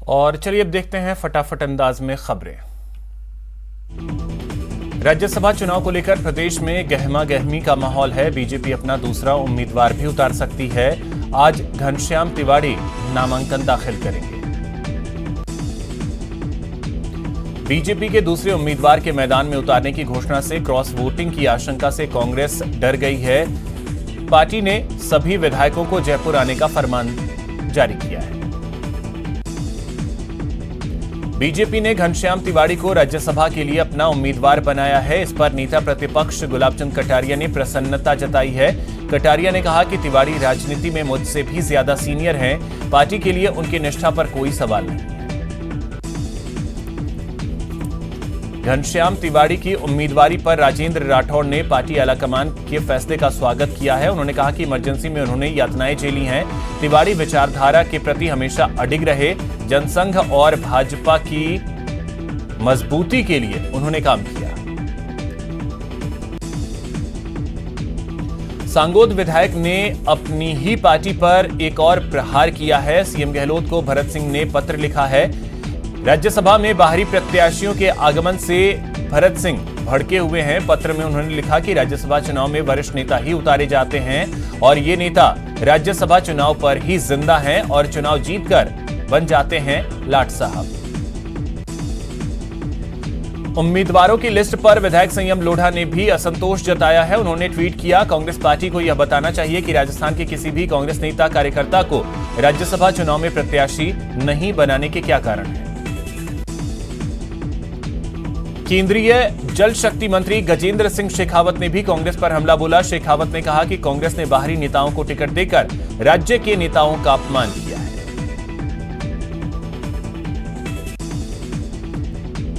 और चलिए अब देखते हैं फटाफट अंदाज में खबरें। राज्यसभा चुनाव को लेकर प्रदेश में गहमा गहमी का माहौल है। बीजेपी अपना दूसरा उम्मीदवार भी उतार सकती है। आज घनश्याम तिवाड़ी नामांकन दाखिल करेंगे। बीजेपी के दूसरे उम्मीदवार के मैदान में उतारने की घोषणा से क्रॉस वोटिंग की आशंका से कांग्रेस डर गई है। पार्टी ने सभी विधायकों को जयपुर आने का फरमान जारी किया है। बीजेपी ने घनश्याम तिवाड़ी को राज्यसभा के लिए अपना उम्मीदवार बनाया है। इस पर नेता प्रतिपक्ष गुलाबचंद कटारिया ने प्रसन्नता जताई है। कटारिया ने कहा कि तिवाड़ी राजनीति में मुझसे भी ज्यादा सीनियर हैं। पार्टी के लिए उनकी निष्ठा पर कोई सवाल नहीं है। घनश्याम तिवाड़ी की उम्मीदवारी पर राजेंद्र राठौड़ ने पार्टी आलाकमान के फैसले का स्वागत किया है। उन्होंने कहा कि इमरजेंसी में उन्होंने यातनाएं झेली हैं। तिवाड़ी विचारधारा के प्रति हमेशा अडिग रहे। जनसंघ और भाजपा की मजबूती के लिए उन्होंने काम किया। सांगोद विधायक ने अपनी ही पार्टी पर एक और प्रहार किया है। सीएम गहलोत को भरत सिंह ने पत्र लिखा है। राज्यसभा में बाहरी प्रत्याशियों के आगमन से भरत सिंह भड़के हुए हैं। पत्र में उन्होंने लिखा कि राज्यसभा चुनाव में वरिष्ठ नेता ही उतारे जाते हैं और ये नेता राज्यसभा चुनाव पर ही जिंदा हैं और चुनाव जीतकर बन जाते हैं लाट साहब। उम्मीदवारों की लिस्ट पर विधायक संयम लोढ़ा ने भी असंतोष जताया है। उन्होंने ट्वीट किया, कांग्रेस पार्टी को यह बताना चाहिए कि राजस्थान के किसी भी कांग्रेस नेता कार्यकर्ता को राज्यसभा चुनाव में प्रत्याशी नहीं बनाने के क्या कारण है। केंद्रीय जल शक्ति मंत्री गजेंद्र सिंह शेखावत ने भी कांग्रेस पर हमला बोला। शेखावत ने कहा कि कांग्रेस ने बाहरी नेताओं को टिकट देकर राज्य के नेताओं का अपमान किया है।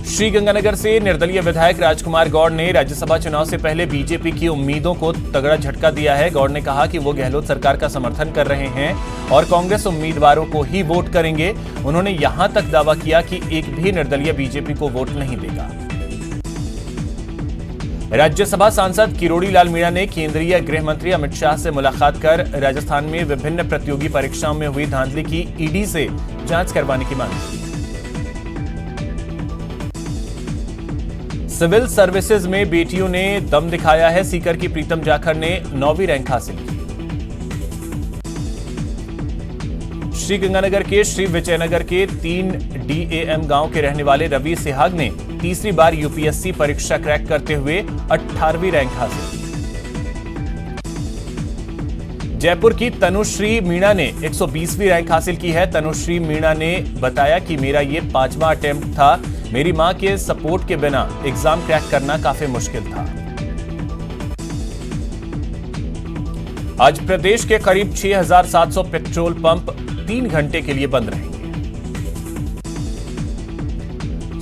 श्रीगंगानगर से निर्दलीय विधायक राजकुमार गौड़ ने राज्यसभा चुनाव से पहले बीजेपी की उम्मीदों को तगड़ा झटका दिया है। गौड़ ने कहा कि वो गहलोत सरकार का समर्थन कर रहे हैं और कांग्रेस उम्मीदवारों को ही वोट करेंगे। उन्होंने यहां तक दावा किया कि एक भी निर्दलीय बीजेपी को वोट नहीं देगा। राज्यसभा सांसद किरोड़ी लाल मीणा ने केंद्रीय गृह मंत्री अमित शाह से मुलाकात कर राजस्थान में विभिन्न प्रतियोगी परीक्षाओं में हुई धांधली की ईडी से जांच करवाने की मांग की। सिविल सर्विसेज में बेटियों ने दम दिखाया है। सीकर की प्रीतम जाखड़ ने 9वीं रैंक हासिल की। श्रीगंगानगर के श्री विजयनगर के 3 DAM गांव के रहने वाले रवि सिहाग ने तीसरी बार यूपीएससी परीक्षा क्रैक करते हुए 18वीं रैंक हासिल की। जयपुर की तनुश्री मीणा ने 120वीं रैंक हासिल की है। तनुश्री मीणा ने बताया कि मेरा ये 5वां अटेम्प्ट था। मेरी मां के सपोर्ट के बिना एग्जाम क्रैक करना काफी मुश्किल था। आज प्रदेश के करीब 6700 पेट्रोल पंप 3 घंटे के लिए बंद रहेंगे।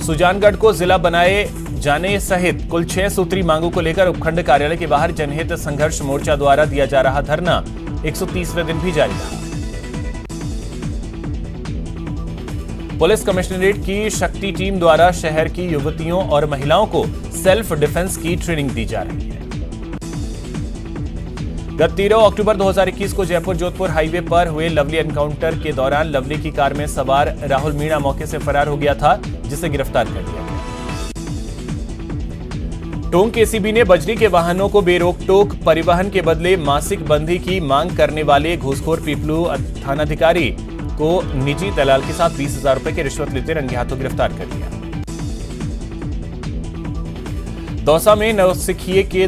सुजानगढ़ को जिला बनाए जाने सहित कुल 6 सूत्री मांगों को लेकर उपखंड कार्यालय के बाहर जनहित संघर्ष मोर्चा द्वारा दिया जा रहा धरना 130वें दिन भी जारी रहा। पुलिस कमिश्नरेट की शक्ति टीम द्वारा शहर की युवतियों और महिलाओं को सेल्फ डिफेंस की ट्रेनिंग दी जा रही है। गत 13 अक्टूबर 2021 को जयपुर जोधपुर हाईवे पर हुए लवली एनकाउंटर के दौरान लवली की कार में सवार राहुल मीणा मौके से फरार हो गया था, जिसे गिरफ्तार कर लिया गया। टोंक एसीबी ने बजरी के वाहनों को बेरोक-टोक परिवहन के बदले मासिक बंदी की मांग करने वाले घूसखोर पीपलू थानाधिकारी को निजी दलाल के साथ 20,000 रुपए की रिश्वत लेते रंगे हाथों गिरफ्तार कर लिया। दौसा में नौसिखिए के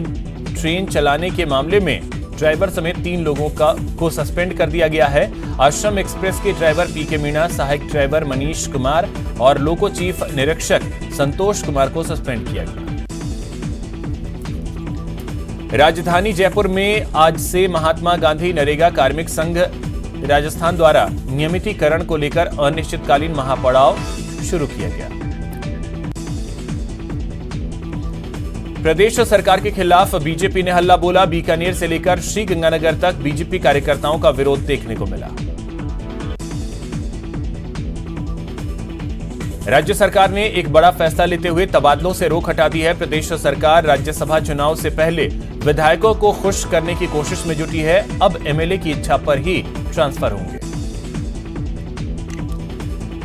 ट्रेन चलाने के मामले में ड्राइवर समेत 3 लोगों को सस्पेंड कर दिया गया है। आश्रम एक्सप्रेस के ड्राइवर पीके मीणा, सहायक ड्राइवर मनीष कुमार और लोको चीफ निरीक्षक संतोष कुमार को सस्पेंड किया गया। राजधानी जयपुर में आज से महात्मा गांधी नरेगा कार्मिक संघ राजस्थान द्वारा नियमितीकरण को लेकर अनिश्चितकालीन महापड़ाव शुरू किया गया। प्रदेश सरकार के खिलाफ बीजेपी ने हल्ला बोला। बीकानेर से लेकर श्रीगंगानगर तक बीजेपी कार्यकर्ताओं का विरोध देखने को मिला। राज्य सरकार ने एक बड़ा फैसला लेते हुए तबादलों से रोक हटा दी है। प्रदेश सरकार राज्यसभा चुनाव से पहले विधायकों को खुश करने की कोशिश में जुटी है। अब एमएलए की इच्छा पर ही ट्रांसफर होंगे।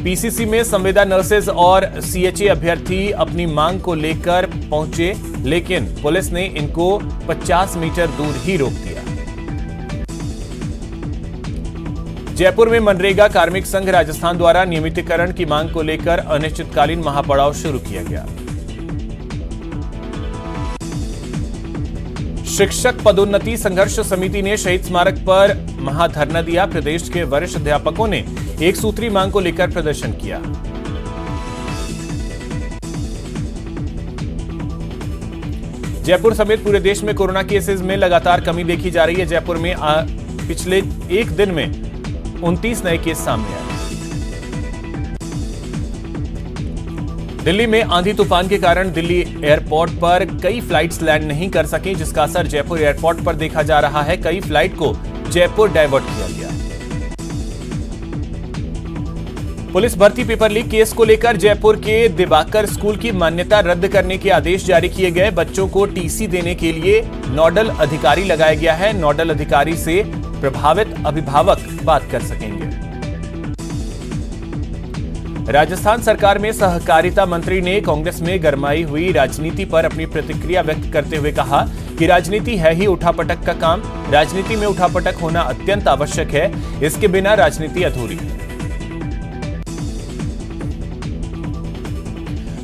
पीसीसी में संविदा नर्सेज और सीएचए अभ्यर्थी अपनी मांग को लेकर पहुंचे, लेकिन पुलिस ने इनको 50 मीटर दूर ही रोक दिया। जयपुर में मनरेगा कार्मिक संघ राजस्थान द्वारा नियमितीकरण की मांग को लेकर अनिश्चितकालीन महापड़ाव शुरू किया गया। शिक्षक पदोन्नति संघर्ष समिति ने शहीद स्मारक पर महाधरना दिया। प्रदेश के वरिष्ठ अध्यापकों ने एक सूत्री मांग को लेकर प्रदर्शन किया। जयपुर समेत पूरे देश में कोरोना केसेस में लगातार कमी देखी जा रही है। जयपुर में पिछले एक दिन में 29 नए केस सामने आए। दिल्ली में आंधी तूफान के कारण दिल्ली एयरपोर्ट पर कई फ्लाइट्स लैंड नहीं कर सकी, जिसका असर जयपुर एयरपोर्ट पर देखा जा रहा है। कई फ्लाइट को जयपुर डाइवर्ट किया गया। पुलिस भर्ती पेपर लीक केस को लेकर जयपुर के दिवाकर स्कूल की मान्यता रद्द करने के आदेश जारी किए गए। बच्चों को टीसी देने के लिए नोडल अधिकारी लगाया गया है। नोडल अधिकारी से प्रभावित अभिभावक बात कर सकेंगे। राजस्थान सरकार में सहकारिता मंत्री ने कांग्रेस में गरमाई हुई राजनीति पर अपनी प्रतिक्रिया व्यक्त करते हुए कहा कि राजनीति है ही उठापटक का काम। राजनीति में उठापटक होना अत्यंत आवश्यक है, इसके बिना राजनीति अधूरी है।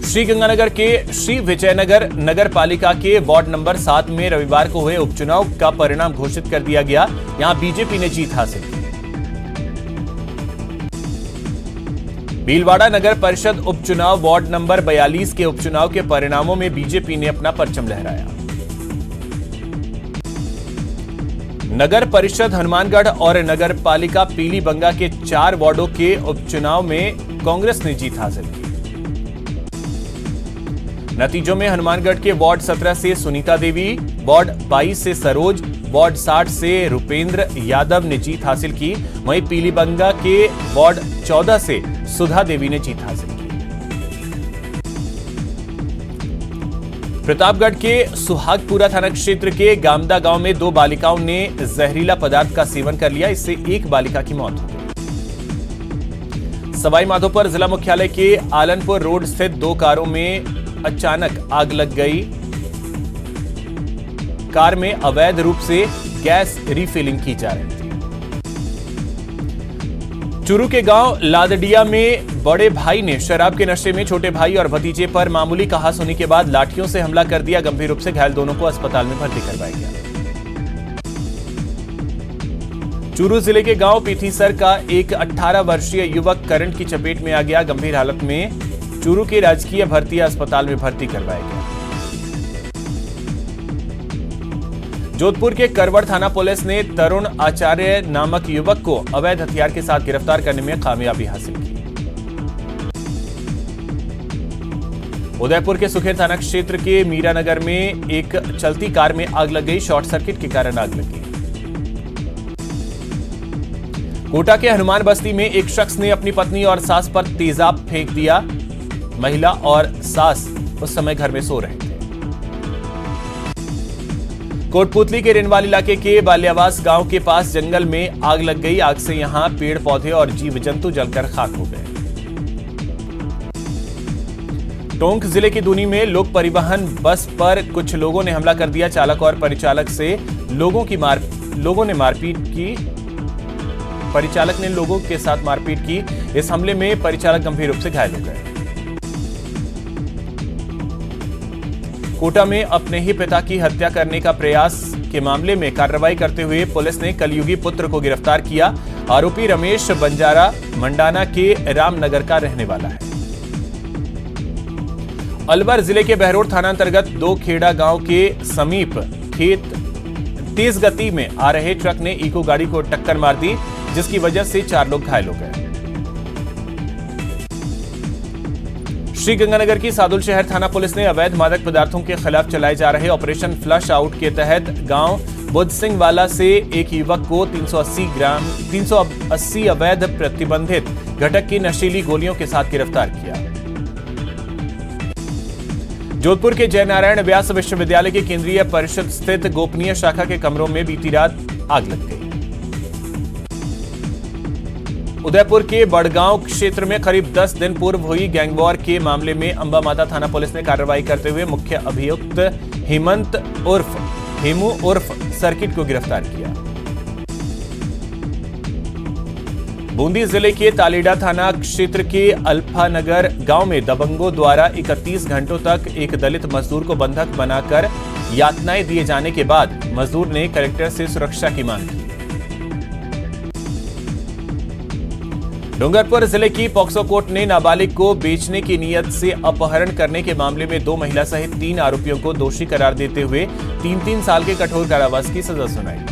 श्रीगंगानगर के श्री विजयनगर नगर पालिका के वार्ड नंबर 7 में रविवार को हुए उपचुनाव का परिणाम घोषित कर दिया गया। यहां बीजेपी ने जीत हासिल की। भीलवाड़ा नगर परिषद उपचुनाव वार्ड नंबर 42 के उपचुनाव के परिणामों में बीजेपी ने अपना परचम लहराया। नगर परिषद हनुमानगढ़ और नगर पालिका पीलीबंगा के 4 वार्डों के उपचुनाव में कांग्रेस ने जीत हासिल की। नतीजों में हनुमानगढ़ के वार्ड 17 से सुनीता देवी, वार्ड 22 से सरोज, वार्ड 60 से रुपेंद्र यादव ने जीत हासिल की। वहीं पीलीबंगा के वार्ड 14 से सुधा देवी ने जीत हासिल की। प्रतापगढ़ के सुहागपुरा थाना क्षेत्र के गामदा गांव में 2 बालिकाओं ने जहरीला पदार्थ का सेवन कर लिया। इससे एक बालिका की मौत हो गई। सवाई माधोपुर जिला मुख्यालय के आलनपुर रोड स्थित 2 कारों में अचानक आग लग गई। कार में अवैध रूप से गैस रिफिलिंग की जा रही थी। चूरू के गांव लादडिया में बड़े भाई ने शराब के नशे में छोटे भाई और भतीजे पर मामूली कहासुनी के बाद लाठियों से हमला कर दिया। गंभीर रूप से घायल दोनों को अस्पताल में भर्ती करवाया गया। चूरू जिले के गांव पीथीसर का एक 18 वर्षीय युवक करंट की चपेट में आ गया। गंभीर हालत में चूरू के राजकीय भर्ती अस्पताल में भर्ती करवाया गया। जोधपुर के करवड़ थाना पुलिस ने तरुण आचार्य नामक युवक को अवैध हथियार के साथ गिरफ्तार करने में कामयाबी हासिल की। उदयपुर के सुखेर थाना क्षेत्र के मीरानगर में एक चलती कार में आग लग गई। शॉर्ट सर्किट के कारण आग लगी। कोटा के हनुमान बस्ती में एक शख्स ने अपनी पत्नी और सास पर तेजाब फेंक दिया। महिला और सास उस समय घर में सो रहे थे। कोटपुतली के रेनवाल इलाके के बाल्यावास गांव के पास जंगल में आग लग गई। आग से यहां पेड़ पौधे और जीव जंतु जलकर खाक हो गए। टोंक जिले की दूनी में लोक परिवहन बस पर कुछ लोगों ने हमला कर दिया। चालक और परिचालक से लोगों ने मारपीट की। परिचालक ने लोगों के साथ मारपीट की। इस हमले में परिचालक गंभीर रूप से घायल हो गए। कोटा में अपने ही पिता की हत्या करने का प्रयास के मामले में कार्रवाई करते हुए पुलिस ने कलयुगी पुत्र को गिरफ्तार किया। आरोपी रमेश बंजारा मंडाना के रामनगर का रहने वाला है। अलवर जिले के बहरोड थाना अंतर्गत 2 खेड़ा गांव के समीप खेत तेज गति में आ रहे ट्रक ने इको गाड़ी को टक्कर मार दी, जिसकी वजह से 4 लोग घायल हो गए। श्रीगंगानगर की सादुल शहर थाना पुलिस ने अवैध मादक पदार्थों के खिलाफ चलाए जा रहे ऑपरेशन फ्लश आउट के तहत गांव बुद्ध सिंह वाला से एक युवक को 380 अवैध प्रतिबंधित घटक की नशीली गोलियों के साथ गिरफ्तार किया। जोधपुर के जयनारायण व्यास विश्वविद्यालय के केंद्रीय परिषद स्थित गोपनीय शाखा के कमरों में बीती रात आग लग गई। उदयपुर के बड़गांव क्षेत्र में करीब 10 दिन पूर्व हुई गैंगवॉर के मामले में अंबा माता थाना पुलिस ने कार्रवाई करते हुए मुख्य अभियुक्त हेमंत उर्फ हेमू उर्फ सर्किट को गिरफ्तार किया। बूंदी जिले के तालेडा थाना क्षेत्र के अल्फानगर गांव में दबंगों द्वारा 31 घंटों तक एक दलित मजदूर को बंधक बनाकर यातनाएं दिए जाने के बाद मजदूर ने कलेक्टर से सुरक्षा की मांग की। डूंगरपुर जिले की पॉक्सो कोर्ट ने नाबालिग को बेचने की नीयत से अपहरण करने के मामले में 2 महिला सहित 3 आरोपियों को दोषी करार देते हुए 3-3 साल के कठोर कारावास की सजा सुनाई।